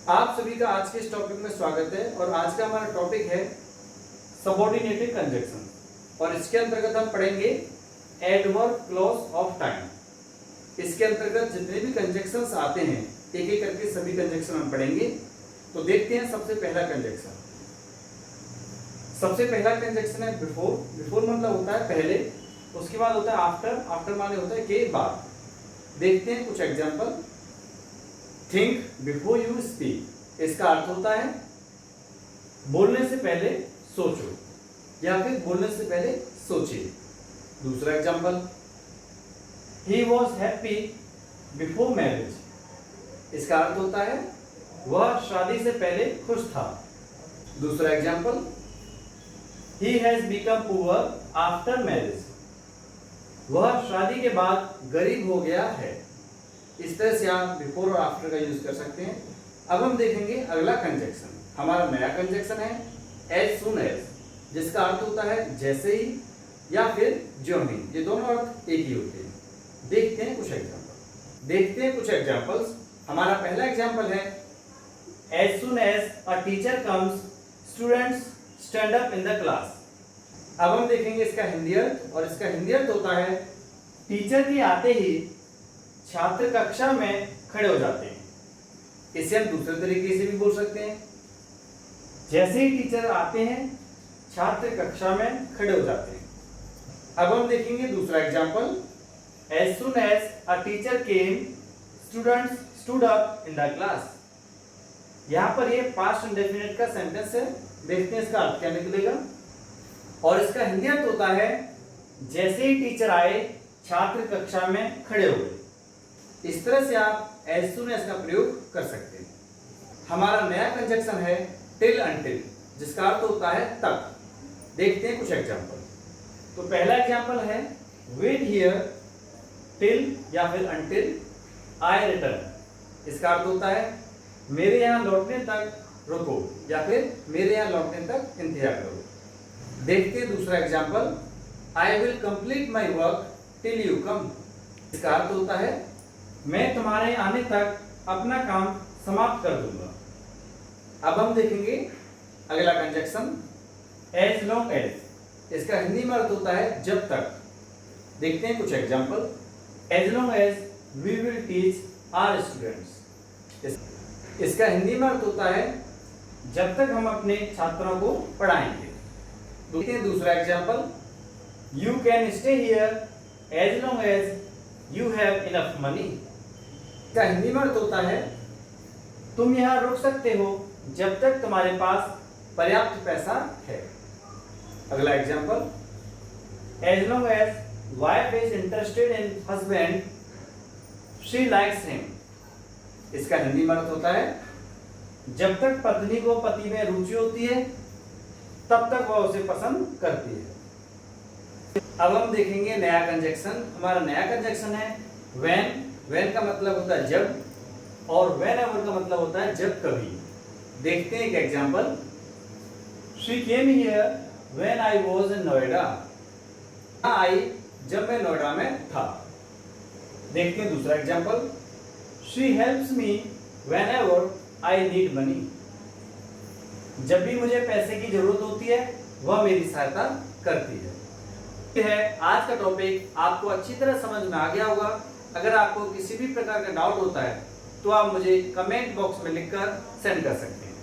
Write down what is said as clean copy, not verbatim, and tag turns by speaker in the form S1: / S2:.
S1: आप सभी का आज के इस टॉपिक में स्वागत है और आज का हमारा टॉपिक है सबऑर्डिनेटेड कंजंक्शन और इसके अंतर्गत हम पढ़ेंगे एडवर्ब क्लॉज ऑफ टाइम। इसके अंतर्गत जितने भी कंजंक्शंस आते हैं एक एक करके सभी कंजंक्शन हम पढ़ेंगे। तो देखते हैं सबसे पहला कंजंक्शन। सबसे पहला कंजंक्शन है बिफोर। बिफोर मतलब होता है पहले, उसके बाद होता है आफ्टर। आफ्टर माने होता है के बाद। देखते हैं कुछ example. Think before you speak, इसका अर्थ होता है बोलने से पहले सोचो या फिर बोलने से पहले सोचिए। दूसरा example, he was happy before marriage, इसका अर्थ होता है वह शादी से पहले खुश था। दूसरा example, he has become poor after marriage, वह शादी के बाद गरीब हो गया है। इस तरह से आप बिफोर और आफ्टर का यूज कर सकते हैं। अब हम देखेंगे अगला कंजंक्शन। हमारा नया कंजंक्शन है एज सुन एज, जिसका अर्थ होता है जैसे ही या फिर ज्यों ही। ये दोनों अर्थ एक ही होते हैं। देखते हैं कुछ एग्जांपल्स। हमारा पहला एग्जांपल है as soon as a teacher comes students stand up in the class. अब हम देखेंगे इसका हिंदी अर्थ, और इसका हिंदी अर्थ होता है टीचर के आते ही छात्र कक्षा में खड़े हो जाते हैं। इसे हम दूसरे तरीके से भी बोल सकते हैं, जैसे ही टीचर आते हैं छात्र कक्षा में खड़े हो जाते हैं। अब हम देखेंगे दूसरा example, as soon as a teacher came students stood up in the class. यहाँ पर ये पास्ट इंडेफिनिट का सेंटेंस है। देखते हैं इसका अर्थ क्या निकलेगा। और इसका हिंदी अर्थ होता है जैसे ही टीचर आए छात्र कक्षा में खड़े हो गए। इस तरह से आप एज सुन एज का प्रयोग कर सकते हैं। हमारा नया कंजंक्शन है टिल अंटिल, जिसका अर्थ होता है तक। देखते हैं कुछ एग्जांपल। तो पहला एग्जांपल है वेट हियर टिल या फिर अंटिल आई रिटर्न। इसका अर्थ होता है मेरे यहाँ लौटने तक रुको या फिर मेरे यहाँ लौटने तक इंतजार करो। देखते हैं दूसरा example, I will complete my work till you come. इसका अर्थ होता है मैं तुम्हारे आने तक अपना काम समाप्त कर दूंगा। अब हम देखेंगे अगला कंजंक्शन एज लॉन्ग एज। इसका हिंदी में अर्थ होता है जब तक। देखते हैं कुछ example. As long as we will teach our students, इसका हिंदी में अर्थ होता है जब तक हम अपने छात्रों को पढ़ाएंगे। देखते हैं दूसरा example, you can stay here as long as you have enough money. इसका हिंदी में अर्थ होता है तुम यहाँ रुक सकते हो जब तक तुम्हारे पास पर्याप्त पैसा है। अगला example, as long as wife is interested in husband she likes him. इसका हिंदी में अर्थ होता है जब तक पत्नी को पति में रुचि होती है तब तक वह उसे पसंद करती है। अब हम देखेंगे नया कंजंक्शन। हमारा नया कंजंक्शन है व्हेन। व्हेन का मतलब होता है जब, और व्हेनेवर का मतलब होता है जब कभी। देखते हैं एक example, she came here when I was in Noida. I जब मैं नोएडा में था। देखते हैं दूसरा example, she helps me whenever I need money. जब भी मुझे पैसे की जरूरत होती है वह मेरी सहायता करती है। आज का टॉपिक आपको अच्छी तरह समझ में आ गया होगा। अगर आपको किसी भी प्रकार का डाउट होता है तो आप मुझे कमेंट बॉक्स में लिखकर सेंड कर सकते हैं।